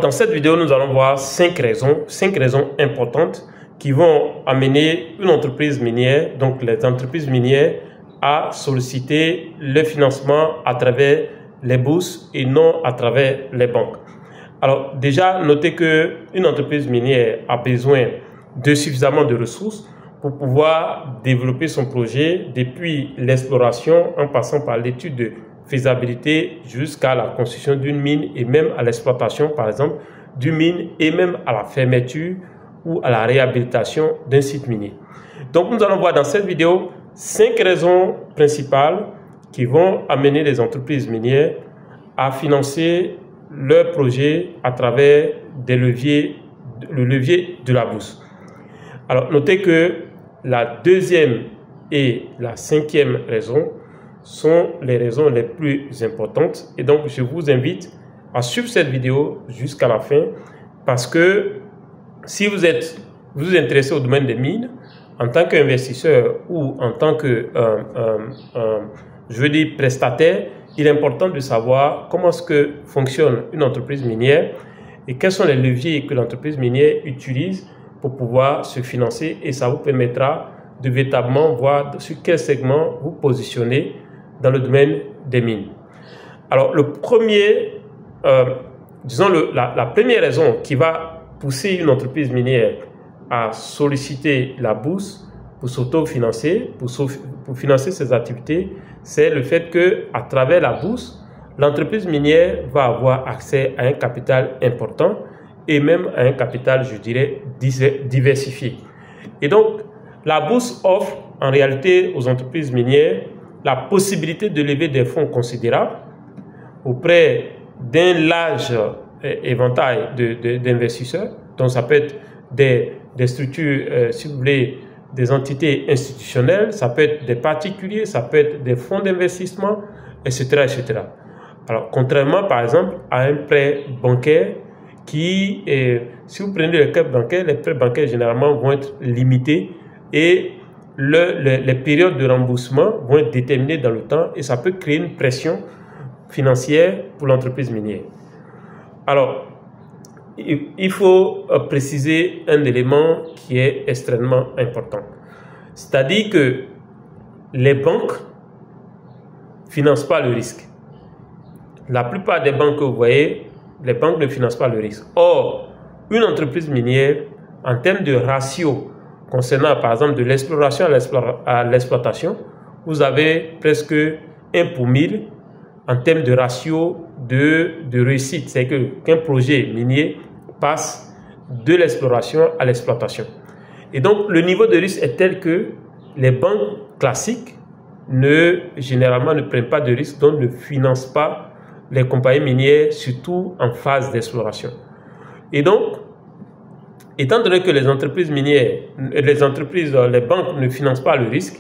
Dans cette vidéo, nous allons voir 5 raisons importantes qui vont amener une entreprise minière, donc les entreprises minières, à solliciter le financement à travers les bourses et non à travers les banques. Alors déjà, notez qu'une entreprise minière a besoin de suffisamment de ressources pour pouvoir développer son projet depuis l'exploration en passant par l'étude de faisabilité jusqu'à la construction d'une mine et même à l'exploitation par exemple d'une mine et même à la fermeture ou à la réhabilitation d'un site minier. Donc nous allons voir dans cette vidéo 5 raisons principales qui vont amener les entreprises minières à financer leur projet à travers le levier de la bourse. Alors notez que la deuxième et la cinquième raison sont les raisons les plus importantes et donc je vous invite à suivre cette vidéo jusqu'à la fin parce que si vous vous intéressez au domaine des mines en tant qu'investisseur ou en tant que prestataire, il est important de savoir comment est-ce que fonctionne une entreprise minière et quels sont les leviers que l'entreprise minière utilise pour pouvoir se financer, et ça vous permettra de véritablement voir sur quel segment vous positionnez dans le domaine des mines. Alors la première raison qui va pousser une entreprise minière à solliciter la bourse pour s'auto-financer, pour financer ses activités, c'est le fait que à travers la bourse, l'entreprise minière va avoir accès à un capital important et même à un capital, je dirais, diversifié. Et donc, la bourse offre en réalité aux entreprises minières la possibilité de lever des fonds considérables auprès d'un large éventail d'investisseurs. Donc, ça peut être des structures, si vous voulez, des entités institutionnelles, ça peut être des particuliers, ça peut être des fonds d'investissement, etc., etc. Alors, contrairement, par exemple, à un prêt bancaire qui, si vous prenez les prêts bancaires généralement vont être limités et les périodes de remboursement vont être déterminées dans le temps et ça peut créer une pression financière pour l'entreprise minière. Alors, il faut préciser un élément qui est extrêmement important. C'est-à-dire que les banques ne financent pas le risque. La plupart des banques que vous voyez, les banques ne financent pas le risque. Or, une entreprise minière, en termes de ratio concernant par exemple de l'exploration à l'exploitation, vous avez presque 1 pour 1000 en termes de ratio de réussite. C'est qu'un projet minier passe de l'exploration à l'exploitation. Et donc, le niveau de risque est tel que les banques classiques généralement ne prennent pas de risque, donc ne financent pas les compagnies minières, surtout en phase d'exploration. Et donc, étant donné que les entreprises minières, les banques ne financent pas le risque,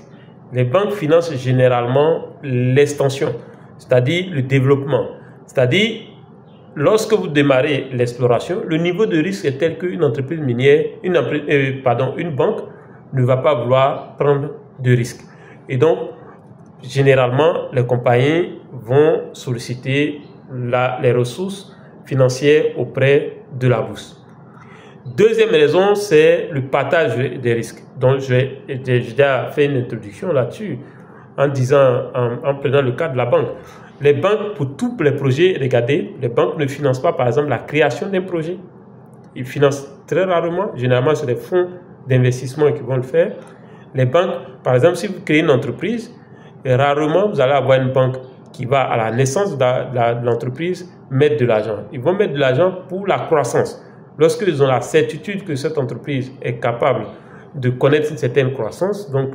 les banques financent généralement l'extension, c'est-à-dire le développement. C'est-à-dire, lorsque vous démarrez l'exploration, le niveau de risque est tel qu'une entreprise minière, une banque ne va pas vouloir prendre de risque. Et donc, généralement, les compagnies vont solliciter les ressources financières auprès de la bourse. Deuxième raison, c'est le partage des risques. Donc, j'ai déjà fait une introduction là-dessus en prenant le cas de la banque. Les banques, pour tous les projets, regardez, les banques ne financent pas, par exemple, la création d'un projet. Ils financent très rarement, généralement, c'est les fonds d'investissement qui vont le faire. Les banques, par exemple, si vous créez une entreprise, rarement, vous allez avoir une banque qui va à la naissance de l'entreprise mettre de l'argent. Ils vont mettre de l'argent pour la croissance. Lorsqu'ils ont la certitude que cette entreprise est capable de connaître une certaine croissance, donc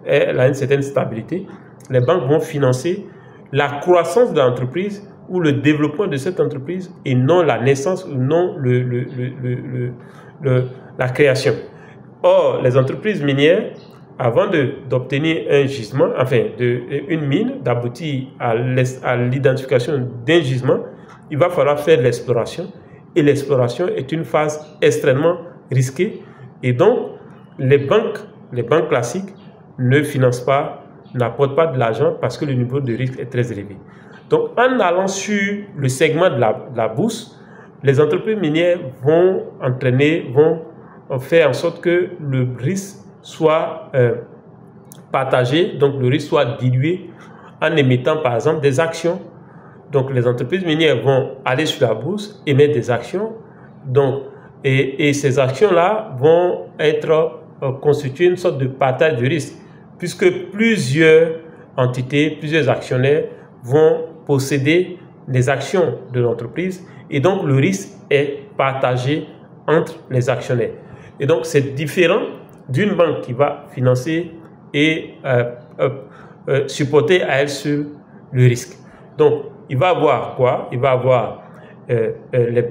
elle a une certaine stabilité, les banques vont financer la croissance de l'entreprise ou le développement de cette entreprise et non la naissance ou non la création. Or, les entreprises minières, avant d'obtenir un gisement, une mine, d'aboutir à l'identification d'un gisement, il va falloir faire de l'exploration. Et l'exploration est une phase extrêmement risquée. Et donc, les banques classiques ne financent pas, n'apportent pas de l'argent parce que le niveau de risque est très élevé. Donc, en allant sur le segment de la bourse, les entreprises minières vont faire en sorte que le risque soit partagé, donc le risque soit dilué en émettant par exemple des actions. Donc les entreprises minières vont aller sur la bourse, émettre des actions, donc, et ces actions-là vont être constituer une sorte de partage de risque, puisque plusieurs entités, plusieurs actionnaires vont posséder les actions de l'entreprise et donc le risque est partagé entre les actionnaires. Et donc c'est différent d'une banque qui va financer et supporter à elle seule le risque. Donc il va avoir quoi? Il va avoir les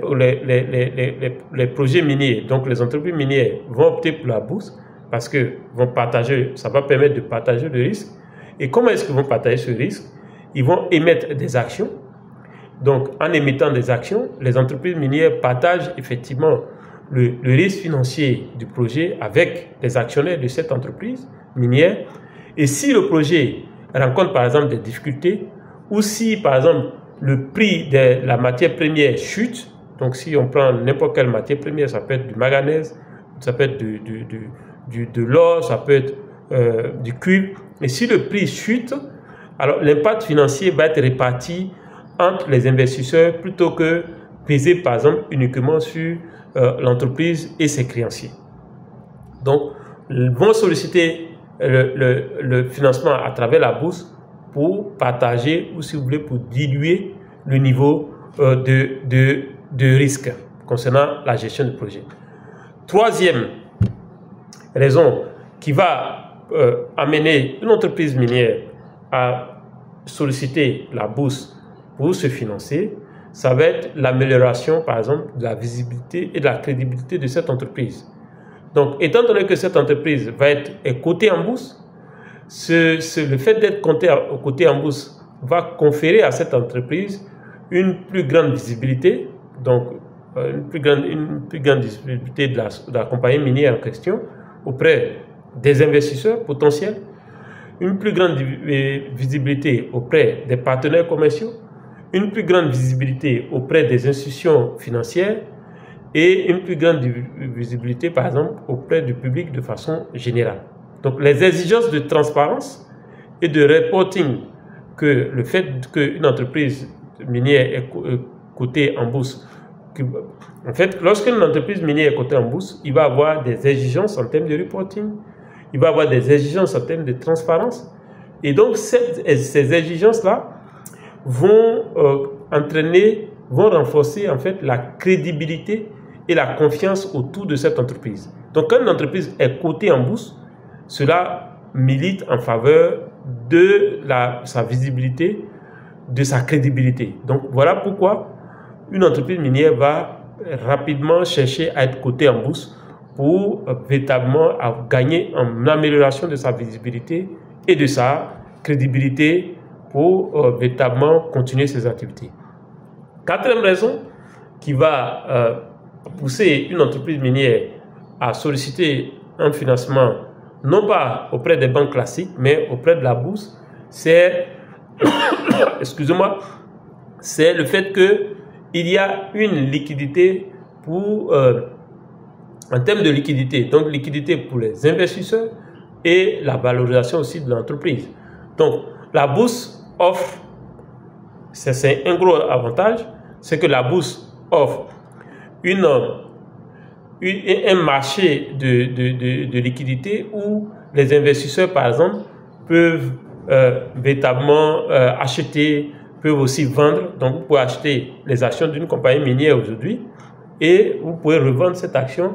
projets miniers, donc les entreprises minières vont opter pour la bourse parce que vont partager, ça va permettre de partager le risque. Et comment est-ce qu'ils vont partager ce risque? Ils vont émettre des actions. Donc en émettant des actions, les entreprises minières partagent effectivement le risque financier du projet avec les actionnaires de cette entreprise minière. Et si le projet rencontre par exemple des difficultés, ou si par exemple le prix de la matière première chute, donc si on prend n'importe quelle matière première, ça peut être du manganèse, ça peut être de l'or, ça peut être du cuivre, et si le prix chute, alors l'impact financier va être réparti entre les investisseurs plutôt que pesé par exemple uniquement sur l'entreprise et ses créanciers. Donc, ils vont solliciter le financement à travers la bourse pour partager ou si vous voulez pour diluer le niveau de risque concernant la gestion du projet. Troisième raison qui va amener une entreprise minière à solliciter la bourse pour se financer, ça va être l'amélioration par exemple de la visibilité et de la crédibilité de cette entreprise. Donc étant donné que cette entreprise va être cotée en bourse, le fait d'être cotée en bourse va conférer à cette entreprise une plus grande visibilité, donc une plus grande visibilité de la compagnie minière en question auprès des investisseurs potentiels, une plus grande visibilité auprès des partenaires commerciaux, une plus grande visibilité auprès des institutions financières et une plus grande visibilité, par exemple, auprès du public de façon générale. Donc, les exigences de transparence et de reporting que le fait qu'une entreprise minière est cotée en bourse, en fait, lorsqu'une entreprise minière est cotée en bourse, il va avoir des exigences en termes de reporting, il va avoir des exigences en termes de transparence. Et donc, ces exigences-là vont vont renforcer en fait la crédibilité et la confiance autour de cette entreprise. Donc, quand une entreprise est cotée en bourse, cela milite en faveur de sa visibilité, de sa crédibilité. Donc, voilà pourquoi une entreprise minière va rapidement chercher à être cotée en bourse pour véritablement gagner en amélioration de sa visibilité et de sa crédibilité pour véritablement continuer ses activités. Quatrième raison qui va pousser une entreprise minière à solliciter un financement non pas auprès des banques classiques, mais auprès de la bourse, c'est excusez-moi, c'est le fait qu'il y a une liquidité en termes de liquidité, donc liquidité pour les investisseurs et la valorisation aussi de l'entreprise. Donc, la bourse offre, c'est un gros avantage, c'est que la bourse offre un marché de liquidité où les investisseurs, par exemple, peuvent véritablement acheter, peuvent aussi vendre. Donc, vous pouvez acheter les actions d'une compagnie minière aujourd'hui et vous pouvez revendre cette action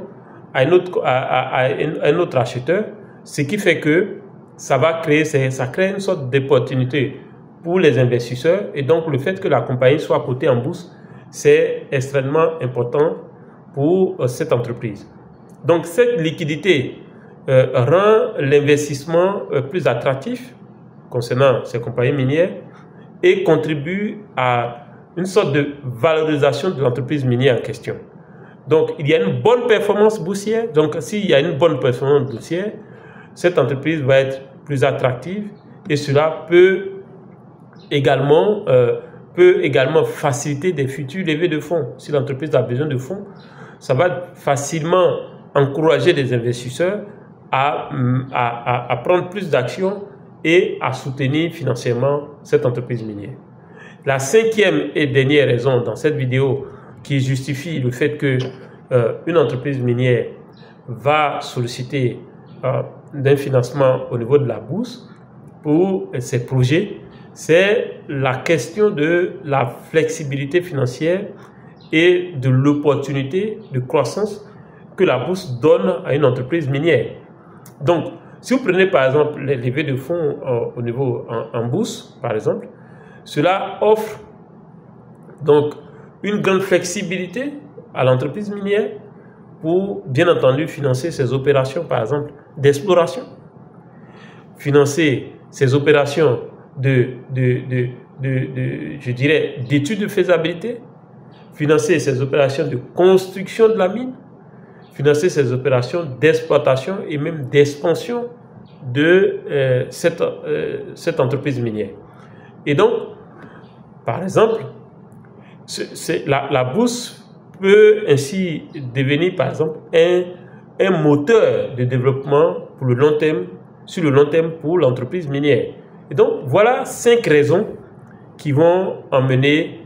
à un autre acheteur, ce qui fait que ça crée une sorte d'opportunité pour les investisseurs. Et donc, le fait que la compagnie soit cotée en bourse, c'est extrêmement important pour cette entreprise. Donc, cette liquidité rend l'investissement plus attractif concernant ces compagnies minières et contribue à une sorte de valorisation de l'entreprise minière en question. Donc, il y a une bonne performance boursière. Donc, s'il y a une bonne performance boursière, cette entreprise va être plus attractive et cela peut également peut également faciliter des futures levées de fonds. Si l'entreprise a besoin de fonds, ça va facilement encourager les investisseurs à prendre plus d'actions et à soutenir financièrement cette entreprise minière. La cinquième et dernière raison dans cette vidéo qui justifie le fait que une entreprise minière va solliciter d'un financement au niveau de la bourse pour ses projets, c'est la question de la flexibilité financière et de l'opportunité de croissance que la bourse donne à une entreprise minière. Donc, si vous prenez par exemple les levées de fonds au niveau en bourse, par exemple, cela offre donc une grande flexibilité à l'entreprise minière pour, bien entendu, financer ses opérations, par exemple, d'exploration, financer ses opérations je dirais, d'études de faisabilité, financer ses opérations de construction de la mine, financer ses opérations d'exploitation et même d'expansion de cette entreprise minière. Et donc, par exemple, la bourse peut ainsi devenir, par exemple, un moteur de développement pour le long terme, sur le long terme pour l'entreprise minière. Et donc, voilà 5 raisons qui vont emmener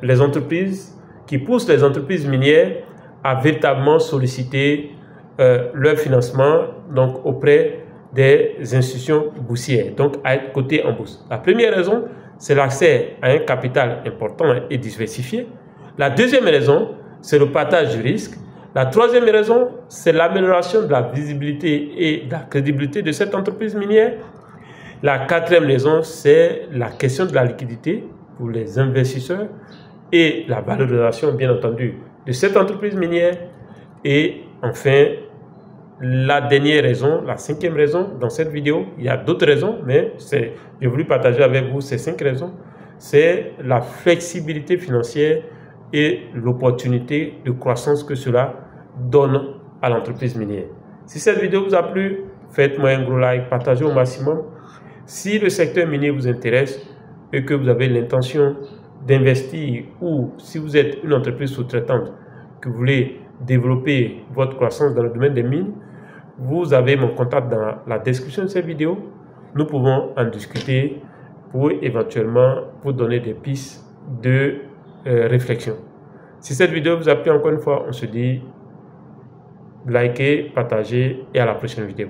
les entreprises, qui poussent les entreprises minières à véritablement solliciter leur financement donc, auprès des institutions boursières, donc à être cotées en bourse. La première raison, c'est l'accès à un capital important et diversifié. La deuxième raison, c'est le partage du risque. La troisième raison, c'est l'amélioration de la visibilité et de la crédibilité de cette entreprise minière. La quatrième raison, c'est la question de la liquidité pour les investisseurs et la valorisation, bien entendu, de cette entreprise minière. Et enfin, la dernière raison, la cinquième raison dans cette vidéo, il y a d'autres raisons, mais j'ai voulu partager avec vous ces 5 raisons, c'est la flexibilité financière et l'opportunité de croissance que cela donne à l'entreprise minière. Si cette vidéo vous a plu, faites-moi un gros like, partagez au maximum. Si le secteur minier vous intéresse et que vous avez l'intention d'investir ou si vous êtes une entreprise sous-traitante que vous voulez développer votre croissance dans le domaine des mines, vous avez mon contact dans la description de cette vidéo. Nous pouvons en discuter pour éventuellement vous donner des pistes de réflexion. Si cette vidéo vous a plu, encore une fois, on se dit likez, partagez et à la prochaine vidéo.